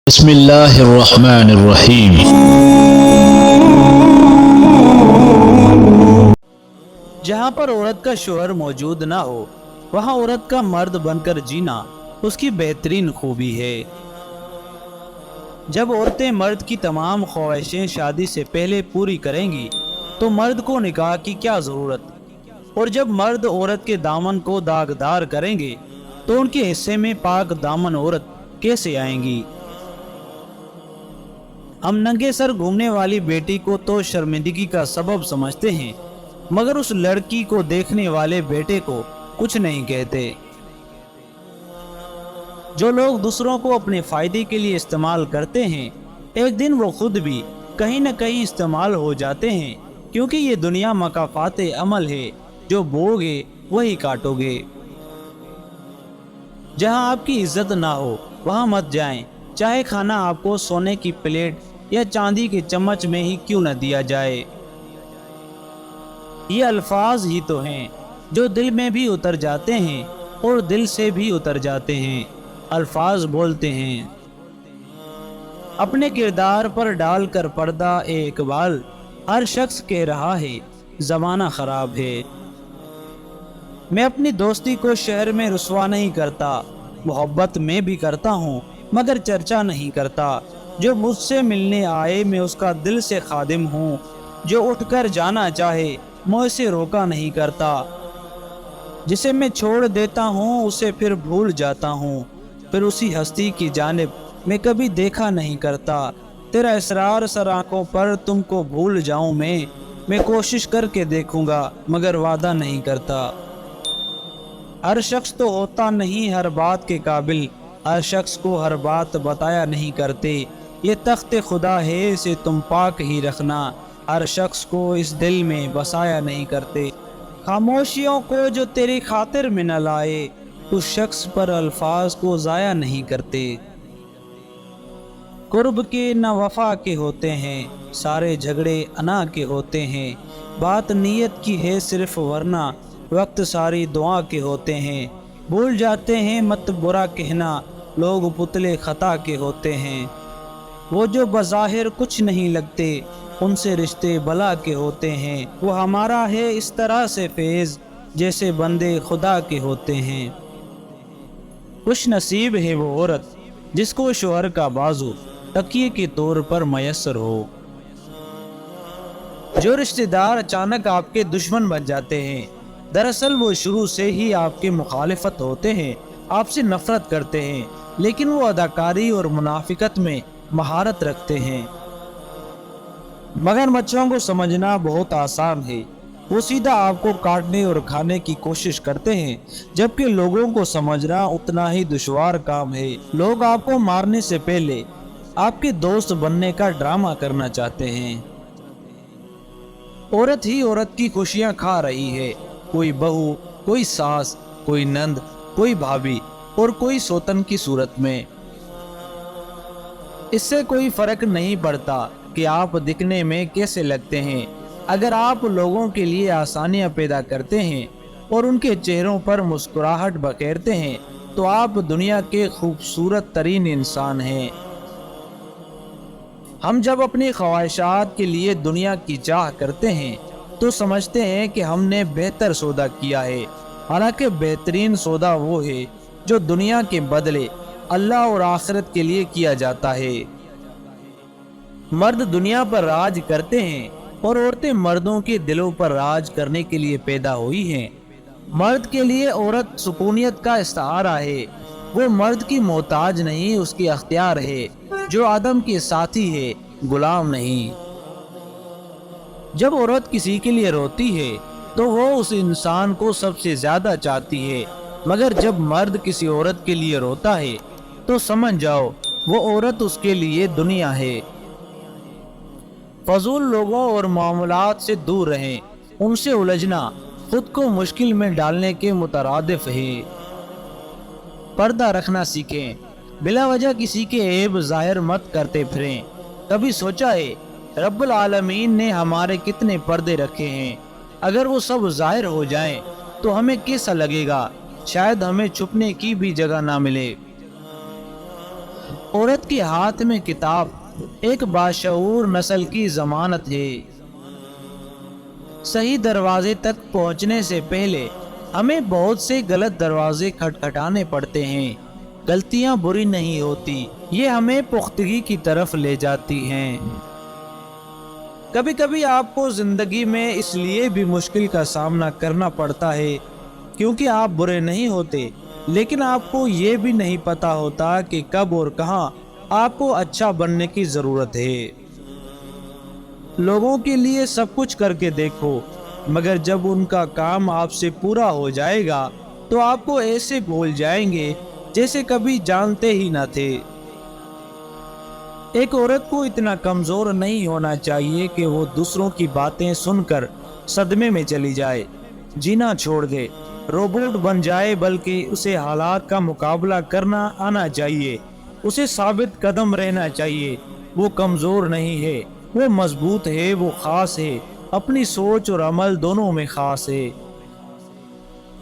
بسم اللہ الرحمن الرحیم۔ جہاں پر عورت کا شوہر موجود نہ ہو وہاں عورت کا مرد بن کر جینا اس کی بہترین خوبی ہے۔ جب عورتیں مرد کی تمام خواہشیں شادی سے پہلے پوری کریں گی تو مرد کو نکاح کی کیا ضرورت، اور جب مرد عورت کے دامن کو داغدار کریں گے تو ان کے حصے میں پاک دامن عورت کیسے آئیں گی؟ ہم ننگے سر گھومنے والی بیٹی کو تو شرمندگی کا سبب سمجھتے ہیں، مگر اس لڑکی کو دیکھنے والے بیٹے کو کچھ نہیں کہتے۔ جو لوگ دوسروں کو اپنے فائدے کے لیے استعمال کرتے ہیں ایک دن وہ خود بھی کہیں نہ کہیں استعمال ہو جاتے ہیں، کیونکہ یہ دنیا مکافات عمل ہے، جو بو گے وہی کاٹو گے۔ جہاں آپ کی عزت نہ ہو وہاں مت جائیں، چاہے کھانا آپ کو سونے کی پلیٹ یا چاندی کے چمچ میں ہی کیوں نہ دیا جائے۔ یہ الفاظ ہی تو ہیں جو دل میں بھی اتر جاتے ہیں اور دل سے بھی اتر جاتے ہیں۔ الفاظ بولتے ہیں۔ اپنے کردار پر ڈال کر پردہ اقبال، ہر شخص کہہ رہا ہے زمانہ خراب ہے۔ میں اپنی دوستی کو شہر میں رسوا نہیں کرتا، محبت میں بھی کرتا ہوں مگر چرچا نہیں کرتا۔ جو مجھ سے ملنے آئے میں اس کا دل سے خادم ہوں، جو اٹھ کر جانا چاہے میں اسے روکا نہیں کرتا۔ جسے میں چھوڑ دیتا ہوں اسے پھر بھول جاتا ہوں، پھر اسی ہستی کی جانب میں کبھی دیکھا نہیں کرتا۔ تیرا اصرار سر آنکھوں پر تم کو بھول جاؤں میں کوشش کر کے دیکھوں گا مگر وعدہ نہیں کرتا۔ ہر شخص تو ہوتا نہیں ہر بات کے قابل، ہر شخص کو ہر بات بتایا نہیں کرتے۔ یہ تخت خدا ہے اسے تم پاک ہی رکھنا، ہر شخص کو اس دل میں بسایا نہیں کرتے۔ خاموشیوں کو جو تیری خاطر میں نہ لائے اس شخص پر الفاظ کو ضائع نہیں کرتے۔ قرب کے نہ وفا کے ہوتے ہیں، سارے جھگڑے انا کے ہوتے ہیں۔ بات نیت کی ہے صرف ورنہ وقت ساری دعا کے ہوتے ہیں۔ بھول جاتے ہیں مت برا کہنا، لوگ پتلے خطا کے ہوتے ہیں۔ وہ جو بظاہر کچھ نہیں لگتے ان سے رشتے بلا کے ہوتے ہیں۔ وہ ہمارا ہے اس طرح سے فیض جیسے بندے خدا کے ہوتے ہیں۔ خوش نصیب ہے وہ عورت جس کو شوہر کا بازو تکیے کے طور پر میسر ہو۔ جو رشتہ دار اچانک آپ کے دشمن بن جاتے ہیں دراصل وہ شروع سے ہی آپ کے مخالفت ہوتے ہیں، آپ سے نفرت کرتے ہیں، لیکن وہ اداکاری اور منافقت میں مہارت رکھتے ہیں۔ مگر بچوں کو سمجھنا بہت آسان ہے، وہ سیدھا آپ کو کاٹنے اور کھانے کی کوشش کرتے ہیں، جبکہ لوگوں کو سمجھنا اتنا ہی دشوار کام ہے۔ لوگ آپ کو مارنے سے پہلے آپ کے دوست بننے کا ڈرامہ کرنا چاہتے ہیں۔ عورت ہی عورت کی خوشیاں کھا رہی ہے، کوئی بہو، کوئی ساس، کوئی نند، کوئی بھابھی اور کوئی سوتن کی صورت میں۔ اس سے کوئی فرق نہیں پڑتا کہ آپ دکھنے میں کیسے لگتے ہیں، اگر آپ لوگوں کے لیے آسانیاں پیدا کرتے ہیں اور ان کے چہروں پر مسکراہٹ بکھیرتے ہیں تو آپ دنیا کے خوبصورت ترین انسان ہیں۔ ہم جب اپنی خواہشات کے لیے دنیا کی چاہ کرتے ہیں تو سمجھتے ہیں کہ ہم نے بہتر سودا کیا ہے، حالانکہ بہترین سودا وہ ہے جو دنیا کے بدلے اللہ اور آخرت کے لیے کیا جاتا ہے۔ مرد دنیا پر راج کرتے ہیں اور عورتیں مردوں کے دلوں پر راج کرنے کے لیے پیدا ہوئی ہیں۔ مرد کے لیے عورت سکونیت کا استعارہ ہے، وہ مرد کی محتاج نہیں اس کی اختیار ہے، جو آدم کے ساتھی ہے غلام نہیں۔ جب عورت کسی کے لیے روتی ہے تو وہ اس انسان کو سب سے زیادہ چاہتی ہے، مگر جب مرد کسی عورت کے لیے روتا ہے تو سمجھ جاؤ وہ عورت اس کے لیے دنیا ہے۔ فضول لوگوں اور معاملات سے دور رہیں، ان سے الجھنا خود کو مشکل میں ڈالنے کے مترادف ہے۔ پردہ رکھنا سیکھیں، بلا وجہ کسی کے عیب ظاہر مت کرتے پھریں۔ کبھی سوچا ہے رب العالمین نے ہمارے کتنے پردے رکھے ہیں، اگر وہ سب ظاہر ہو جائیں تو ہمیں کیسا لگے گا؟ شاید ہمیں چھپنے کی بھی جگہ نہ ملے۔ عورت کے ہاتھ میں کتاب ایک باشعور نسل کی ضمانت ہے۔ صحیح دروازے تک پہنچنے سے پہلے ہمیں بہت سے غلط دروازے کھٹکھٹانے پڑتے ہیں۔ غلطیاں بری نہیں ہوتی، یہ ہمیں پختگی کی طرف لے جاتی ہیں۔ کبھی کبھی آپ کو زندگی میں اس لیے بھی مشکل کا سامنا کرنا پڑتا ہے کیونکہ آپ برے نہیں ہوتے، لیکن آپ کو یہ بھی نہیں پتا ہوتا کہ کب اور کہاں آپ کو اچھا بننے کی ضرورت ہے۔ لوگوں کے لیے سب کچھ کر کے دیکھو، مگر جب ان کا کام آپ سے پورا ہو جائے گا تو آپ کو ایسے بھول جائیں گے جیسے کبھی جانتے ہی نہ تھے۔ ایک عورت کو اتنا کمزور نہیں ہونا چاہیے کہ وہ دوسروں کی باتیں سن کر صدمے میں چلی جائے، جینا چھوڑ دے، روبوٹ بن جائے، بلکہ اسے حالات کا مقابلہ کرنا آنا چاہیے۔ اسے ثابت قدم رہنا چاہیے۔ وہ کمزور نہیں ہے، وہ مضبوط ہے، وہ خاص ہے، اپنی سوچ اور عمل دونوں میں خاص ہے۔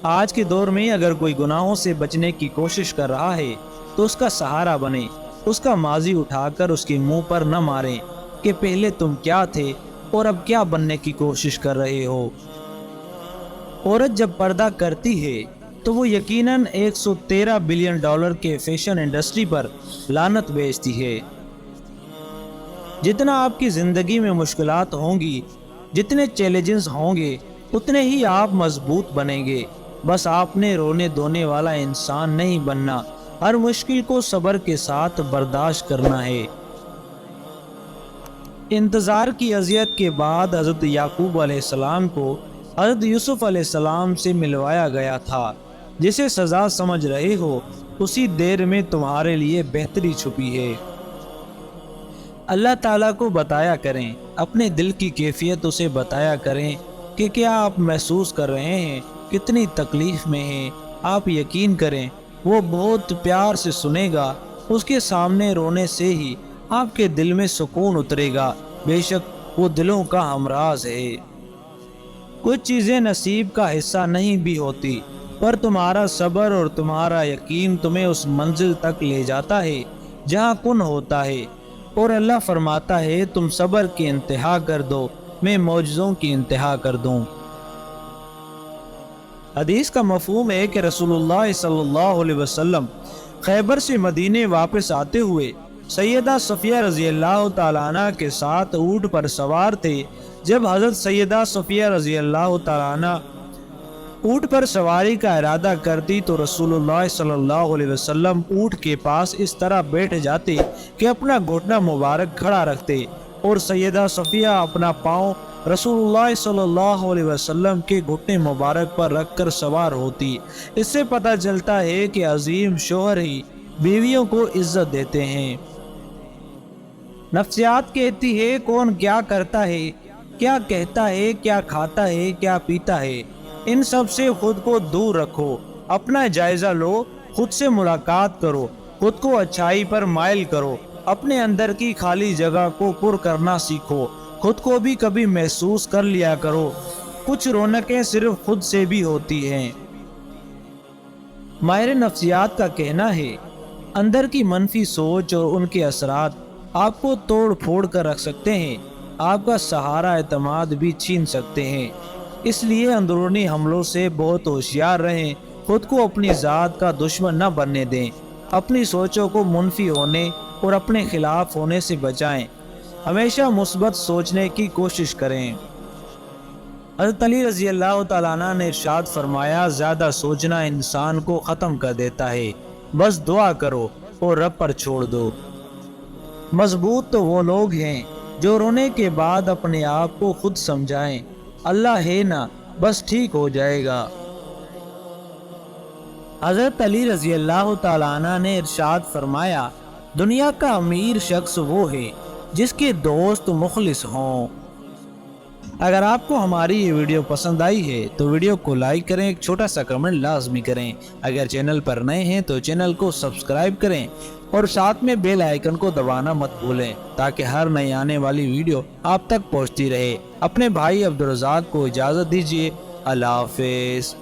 آج کے دور میں اگر کوئی گناہوں سے بچنے کی کوشش کر رہا ہے تو اس کا سہارا بنے، اس کا ماضی اٹھا کر اس کے منہ پر نہ ماریں کہ پہلے تم کیا تھے اور اب کیا بننے کی کوشش کر رہے ہو۔ عورت جب پردہ کرتی ہے تو وہ یقیناً $113 بلین کے فیشن انڈسٹری پر لعنت بھیجتی ہے۔ جتنا آپ کی زندگی میں مشکلات ہوں گی، جتنے چیلنجز ہوں گے، اتنے ہی آپ مضبوط بنیں گے۔ بس آپ نے رونے دھونے والا انسان نہیں بننا، ہر مشکل کو صبر کے ساتھ برداشت کرنا ہے۔ انتظار کی اذیت کے بعد حضرت یعقوب علیہ السلام کو حضرت یوسف علیہ السلام سے ملوایا گیا تھا۔ جسے سزا سمجھ رہے ہو اسی دیر میں تمہارے لیے بہتری چھپی ہے۔ اللہ تعالیٰ کو بتایا کریں، اپنے دل کی کیفیت اسے بتایا کریں کہ کیا آپ محسوس کر رہے ہیں، کتنی تکلیف میں ہیں۔ آپ یقین کریں وہ بہت پیار سے سنے گا۔ اس کے سامنے رونے سے ہی آپ کے دل میں سکون اترے گا۔ بے شک وہ دلوں کا ہمراز ہے۔ کچھ چیزیں نصیب کا حصہ نہیں بھی ہوتی، پر تمہارا صبر اور تمہارا یقین تمہیں اس منزل تک لے جاتا ہے جہاں کن ہوتا ہے۔ اور اللہ فرماتا ہے تم صبر کی انتہا کر دو، میں معجزوں کی انتہا کر دوں۔ حدیث کا مفہوم ہے کہ رسول اللہ صلی اللہ علیہ وسلم خیبر سے مدینے واپس آتے ہوئے سیدہ صفیہ رضی اللہ تعالیٰ عنہ کے ساتھ اونٹ پر سوار تھے۔ جب حضرت سیدہ صفیہ رضی اللہ تعالیٰ عنہ اونٹ پر سواری کا ارادہ کرتی تو رسول اللہ صلی اللہ علیہ وسلم اونٹ کے پاس اس طرح بیٹھ جاتے کہ اپنا گھٹنا مبارک کھڑا رکھتے، اور سیدہ صفیہ اپنا پاؤں رسول اللہ صلی اللہ علیہ وسلم کے گھٹنے مبارک پر رکھ کر سوار ہوتی۔ اس سے پتہ چلتا ہے کہ عظیم شوہر ہی بیویوں کو عزت دیتے ہیں۔ نفسیات کہتی ہے کون کیا کرتا ہے، کیا کہتا ہے، کیا کھاتا ہے، کیا پیتا ہے، ان سب سے خود کو دور رکھو۔ اپنا جائزہ لو، خود سے ملاقات کرو، خود کو اچھائی پر مائل کرو، اپنے اندر کی خالی جگہ کو پر کرنا سیکھو، خود کو بھی کبھی محسوس کر لیا کرو۔ کچھ رونقیں صرف خود سے بھی ہوتی ہیں۔ ماہر نفسیات کا کہنا ہے اندر کی منفی سوچ اور ان کے اثرات آپ کو توڑ پھوڑ کر رکھ سکتے ہیں، آپ کا سہارا اعتماد بھی چھین سکتے ہیں۔ اس لیے اندرونی حملوں سے بہت ہوشیار رہیں، خود کو اپنی ذات کا دشمن نہ بننے دیں، اپنی سوچوں کو منفی ہونے اور اپنے خلاف ہونے سے بچائیں، ہمیشہ مثبت سوچنے کی کوشش کریں۔ حضرت علی رضی اللہ تعالیٰ عنہ نے ارشاد فرمایا زیادہ سوچنا انسان کو ختم کر دیتا ہے، بس دعا کرو اور رب پر چھوڑ دو۔ مضبوط تو وہ لوگ ہیں جو رونے کے بعد اپنے آپ کو خود سمجھائیں اللہ ہے نا، بس ٹھیک ہو جائے گا۔ حضرت علی رضی اللہ تعالیٰ عنہ نے ارشاد فرمایا دنیا کا امیر شخص وہ ہے جس کے دوست مخلص ہوں۔ اگر آپ کو ہماری یہ ویڈیو پسند آئی ہے تو ویڈیو کو لائک کریں، ایک چھوٹا سا کمنٹ لازمی کریں۔ اگر چینل پر نئے ہیں تو چینل کو سبسکرائب کریں اور ساتھ میں بیل آئیکن کو دبانا مت بھولیں تاکہ ہر نئی آنے والی ویڈیو آپ تک پہنچتی رہے۔ اپنے بھائی عبدالرزاق کو اجازت دیجیے۔ اللہ حافظ۔